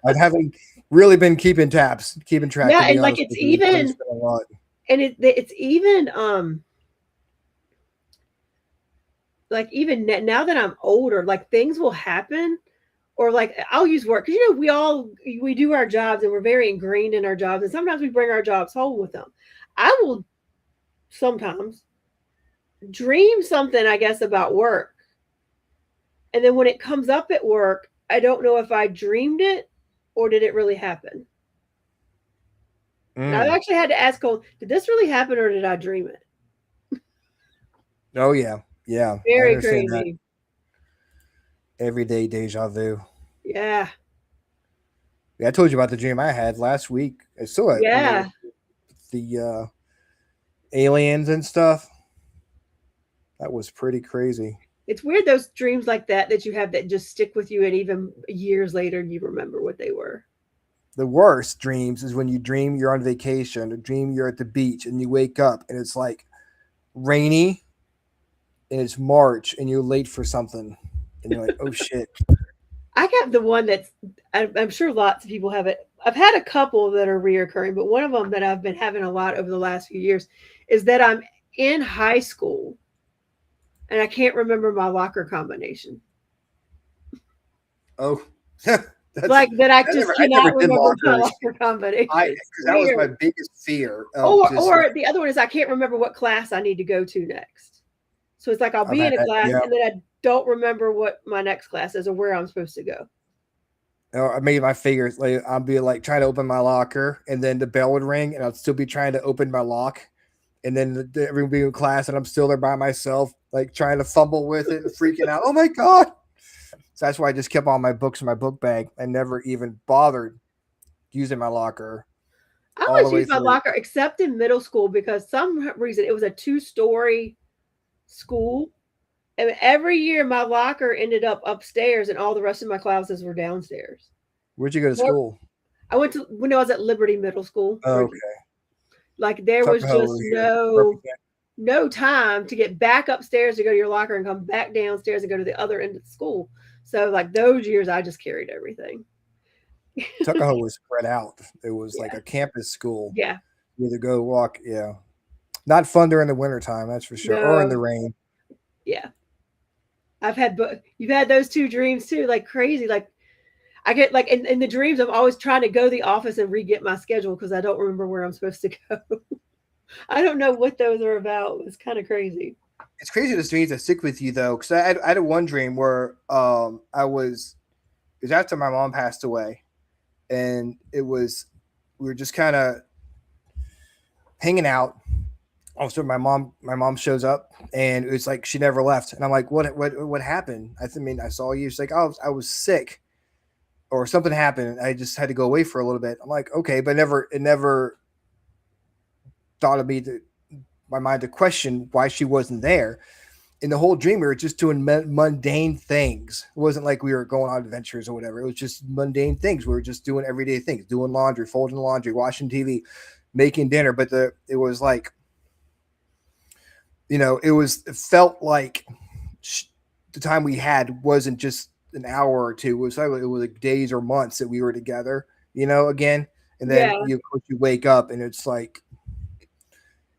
I haven't really been keeping track. Yeah, and like it's even a lot. And it's even like even now that I'm older, like things will happen, or like I'll use work because we do our jobs and we're very ingrained in our jobs, and sometimes we bring our jobs home with them. I will sometimes dream something, I guess, about work, and then when it comes up at work, I don't know if I dreamed it or did it really happen. And I've actually had to ask Cole, did this really happen or did I dream it? Oh yeah. Very crazy. Everyday deja vu. Yeah. I told you about the dream I had last week. I saw it. Yeah. The aliens and stuff. That was pretty crazy. It's weird those dreams like that you have that just stick with you, and even years later you remember what they were. The worst dreams is when you dream you're on vacation, or dream you're at the beach, and you wake up and it's like rainy, and it's March, and you're late for something, and you're like, "Oh shit!" I got the one that's I'm sure lots of people have it. I've had a couple that are reoccurring, but one of them that I've been having a lot over the last few years is that I'm in high school and I can't remember my locker combination. Oh, like that I just cannot remember my locker combination. Because that was my biggest fear. Or the other one is I can't remember what class I need to go to next. So it's like I'll be in a class and then I don't remember what my next class is or where I'm supposed to go. I made my figures like I'll be like trying to open my locker, and then the bell would ring, and I'd still be trying to open my lock, and then everyone be in class, and I'm still there by myself, like trying to fumble with it and freaking out. Oh my god! So that's why I just kept all my books in my book bag and never even bothered using my locker. I always used my locker, except in middle school, because some reason it was a 2-story school. And every year my locker ended up upstairs and all the rest of my classes were downstairs. Where'd you go to school? I went to when I was at Liberty Middle School. Oh, okay. Like there was just no time to get back upstairs to go to your locker and come back downstairs and go to the other end of the school. So like those years I just carried everything. Tuckahoe was spread out. It was like a campus school. Yeah. You had to go walk. Yeah. Not fun during the wintertime, that's for sure. Or in the rain. Yeah. You've had those two dreams too, like crazy. Like I get like in the dreams, I'm always trying to go to the office and re-get my schedule because I don't remember where I'm supposed to go. I don't know what those are about. It's kind of crazy. It's crazy the dreams that stick with you though, because I had one dream where it was after my mom passed away, and we were just kind of hanging out. Also, my mom shows up, and it was like she never left, and I'm like, what happened? I saw you. She's like, oh, I was sick, or something happened. I just had to go away for a little bit. I'm like, okay, but it never thought of my mind to question why she wasn't there. In the whole dream, we were just doing mundane things. It wasn't like we were going on adventures or whatever. It was just mundane things. We were just doing everyday things, doing laundry, folding laundry, watching TV, making dinner. But it was like, it felt like the time we had wasn't just an hour or two. It was like days or months that we were together, again. and then Yeah. you of course you wake up and it's like,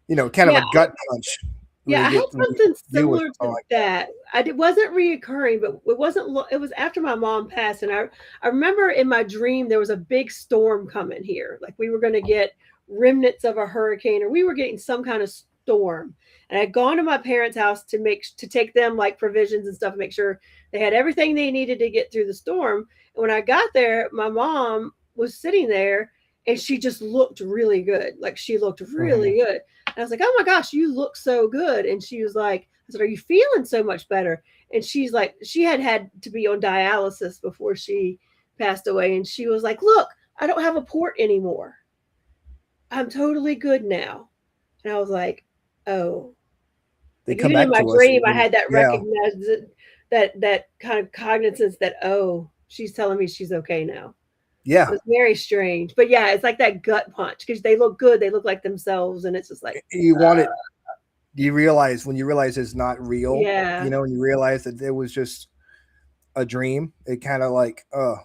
kind of Yeah. a gut punch. Yeah, I had when you something deal with similar something to like that. It wasn't reoccurring, but it wasn't. It was after my mom passed, and I remember in my dream there was a big storm coming here. Like we were going to get remnants of a hurricane, or we were getting some kind of storm. And I'd gone to my parents' house to take them like provisions and stuff, and make sure they had everything they needed to get through the storm. And when I got there, my mom was sitting there, and she just looked really good. Like she looked really good. And I was like, oh my gosh, you look so good. And she was like, I said, are you feeling so much better? And she's like, she had to be on dialysis before she passed away. And she was like, look, I don't have a port anymore. I'm totally good now. And I was like, oh. they Like, come even in back my to us. dream, I had that Yeah. recognized that kind of cognizance that, oh, she's telling me she's okay now. Yeah. It was very strange. But yeah, it's like that gut punch because they look good. They look like themselves. And it's just like, You want it. You realize when you realize it's not real, yeah. when you realize that it was just a dream, it kind of like, I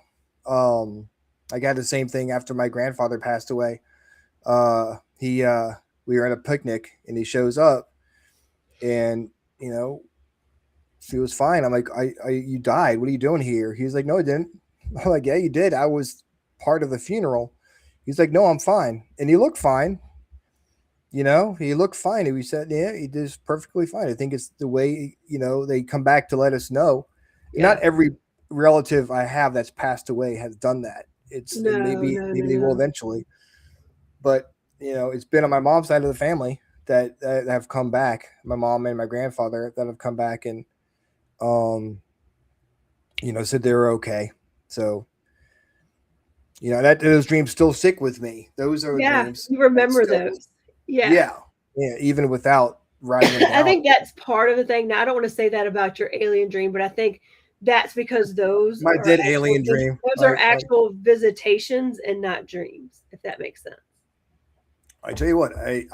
got the same thing after my grandfather passed away. We were at a picnic and he shows up and, she was fine. I'm like, you died. What are you doing here? He's like, no, I didn't. I'm like, yeah, you did. I was part of the funeral. He's like, no, I'm fine. And he looked fine. He looked fine. He said, yeah, he did perfectly fine. I think it's the way, they come back to let us know. Yeah. Not every relative I have that's passed away has done that. Maybe they will eventually. But, it's been on my mom's side of the family that have come back. My mom and my grandfather that have come back and, said they were okay. So, those dreams still stick with me. Those are dreams. You remember those. Yeah. Even without writing them down. I think that's part of the thing. Now, I don't want to say that about your alien dream, but I think that's because those my dead alien dream. Those are actual visitations and not dreams, if that makes sense. I tell you what, I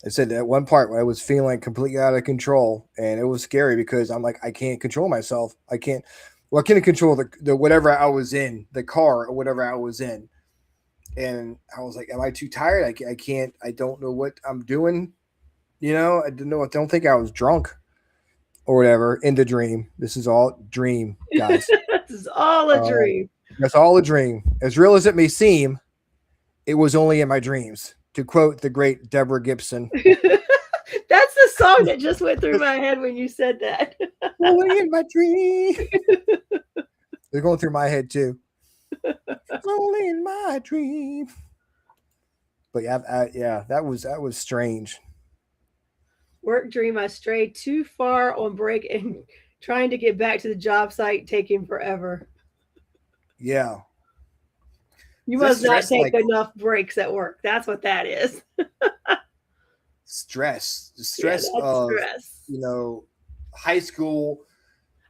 said at one part where I was feeling completely out of control, and it was scary because I'm like, I can't control myself. I can't control the whatever I was in, the car or whatever I was in. And I was like, am I too tired? I can't, I don't know what I'm doing. I didn't know. I don't think I was drunk or whatever in the dream. This is all dream, guys. This is all a dream. That's all a dream. As real as it may seem, it was only in my dreams. To quote the great Deborah Gibson. That's the song that just went through my head when you said that. Only in my dream. They're going through my head too. Only in my dream. But yeah, that was strange. Work dream. I strayed too far on break and trying to get back to the job site taking forever. Yeah. You must not take enough breaks at work. That's what that is. Stress of stress. High school.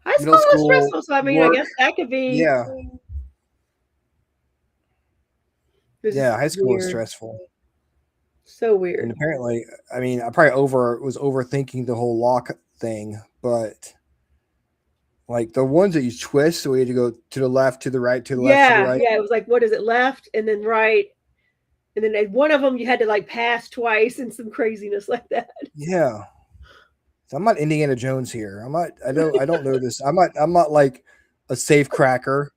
High school is stressful. So I mean, work. I guess that could be. Yeah. High school is stressful. So weird. And apparently, I mean, I probably was overthinking the whole lock thing, but like the ones that you twist, so we had to go to the left, to the right, to the left, to the right. Yeah, it was like, what is it, left and then right, and then one of them you had to like pass twice and some craziness like that. Yeah, so I'm not Indiana Jones here. I don't know this. I'm not like a safe cracker.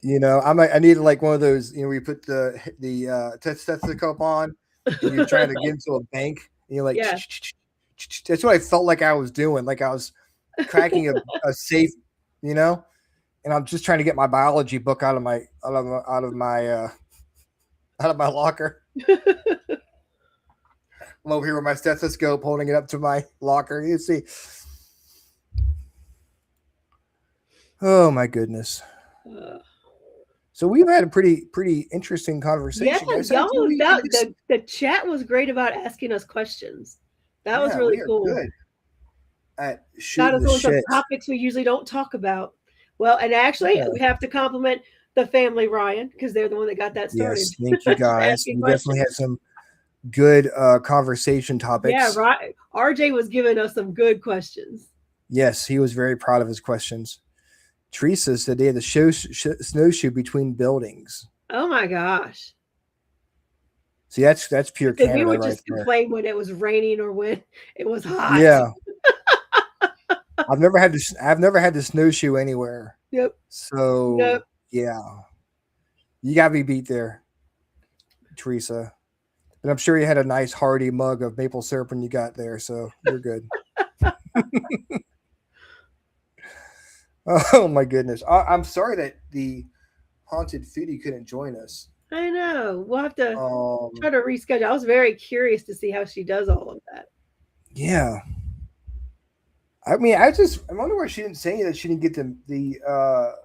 I need like one of those. Where you put the stethoscope on, and you're trying to get into a bank, and you're like, that's what I felt like I was doing. Like I was cracking a safe, and I'm just trying to get my biology book out of my locker. I'm over here with my stethoscope, holding it up to my locker. You see? Oh my goodness! So we've had a pretty interesting conversation. Yeah, the chat was great about asking us questions. That was really cool. Good. At shooting the shit. Topics we usually don't talk about. Well, and actually, we have to compliment the family, Ryan, because they're the one that got that started. Yes, thank you guys. We definitely had some good conversation topics. Yeah, right. RJ was giving us some good questions. Yes, he was very proud of his questions. Teresa said they had to snowshoe between buildings. Oh my gosh. See, that's pure So we Canada would right just there. complain when it was raining or when it was hot. Yeah. I've never had to snowshoe anywhere. Yep. So Nope. yeah. You gotta be beat there, Teresa. But I'm sure you had a nice hearty mug of maple syrup when you got there, so you're good. Oh my goodness. I'm sorry that the Haunted Foodie couldn't join us. I know. We'll have to try Um to reschedule. I was very curious to see how she does all of that. yeah. I mean, I wonder why she didn't say that she didn't get the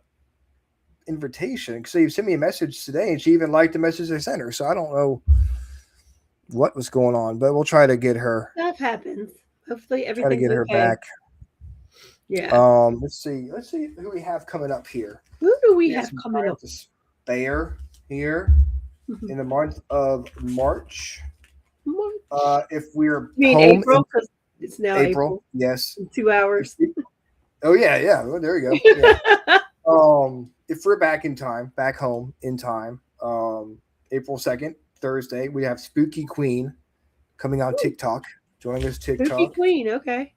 invitation. Because she sent me a message today, and she even liked the message I sent her. So I don't know what was going on, but we'll try to get her. Stuff happens. Hopefully Try to everything's get her okay. back. Yeah. Let's see who we have coming up here. Who do we Yes, have coming up? to spare here in the month of March. If we're You mean home April? Because it's now April. yes. In 2 hours. Oh yeah. Well, there you go. Yeah. If we're back home in time, April 2nd, Thursday, we have Spooky Queen coming on TikTok. Joining us TikTok. Spooky Queen, okay.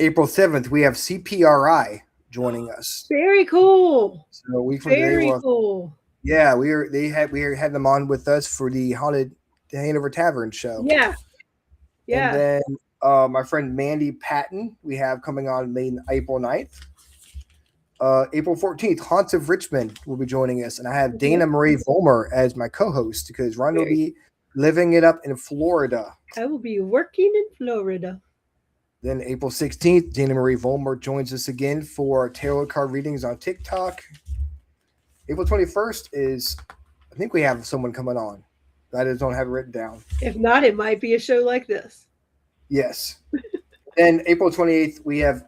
April 7th, we have CPRI joining us. Very cool. So a week from today, Very cool. Yeah, we had them on with us for the Haunted Hanover Tavern show. Yeah. Yeah. And then my friend Mandy Patton, we have coming on April 9th. April 14th, Haunts of Richmond will be joining us. And I have Dana Marie Vollmer as my co-host because Ron will be living it up in Florida. I will be working in Florida. Then April 16th, Dana Marie Vollmer joins us again for tarot card readings on TikTok. April 21st is, I think we have someone coming on. I just don't have it written down. If not, it might be a show like this. Yes. And April 28th, we have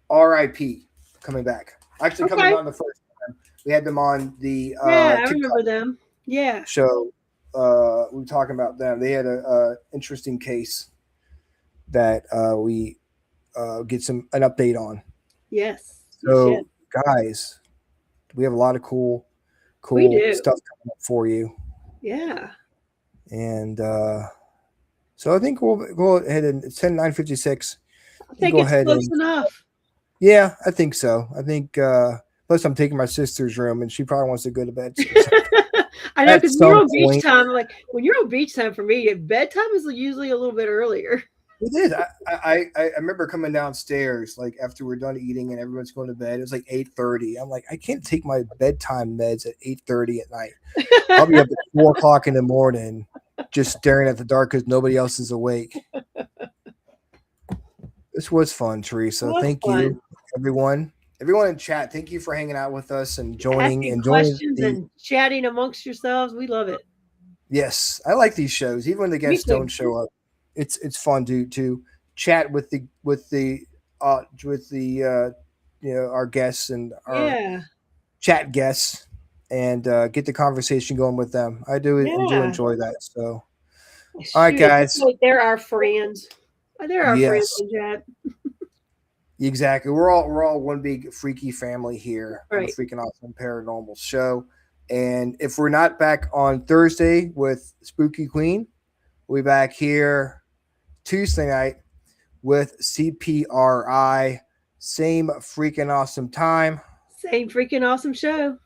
R.I.P. coming back. Actually, coming on the first time. We had them on the I TikTok remember them. Yeah. show. We were talking about them. They had a interesting case that we get an update on. Yes. So, guys, we have a lot of cool stuff coming up for you. Yeah. And so I think we'll go ahead and it's 9:56. I think it's close enough. Yeah, I think so. I think plus I'm taking my sister's room and she probably wants to go to bed. I know, because you're on beach time. Like when you're on beach time for me, bedtime is usually a little bit earlier. It is. I remember coming downstairs like after we're done eating and everyone's going to bed. It was like 8:30. I'm like, I can't take my bedtime meds at 8:30 at night. I'll be up at 4 o'clock in the morning, just staring at the dark because nobody else is awake. This was fun, Teresa. Thank you, everyone. Everyone in chat, thank you for hanging out with us and joining Asking questions and chatting amongst yourselves. We love it. Yes, I like these shows, even when the guests don't show up. It's fun to chat with the our guests and our chat guests and get the conversation going with them. I do enjoy that. So, all right, guys, they're our friends. They're our friends in chat. Exactly. We're all one big freaky family here on the Freakin' Awesome Paranormal show. And if we're not back on Thursday with Spooky Queen, we'll be back here Tuesday night with CPRI. Same freaking awesome time. Same freaking awesome show.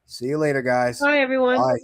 See you later, guys. Bye, everyone. Bye.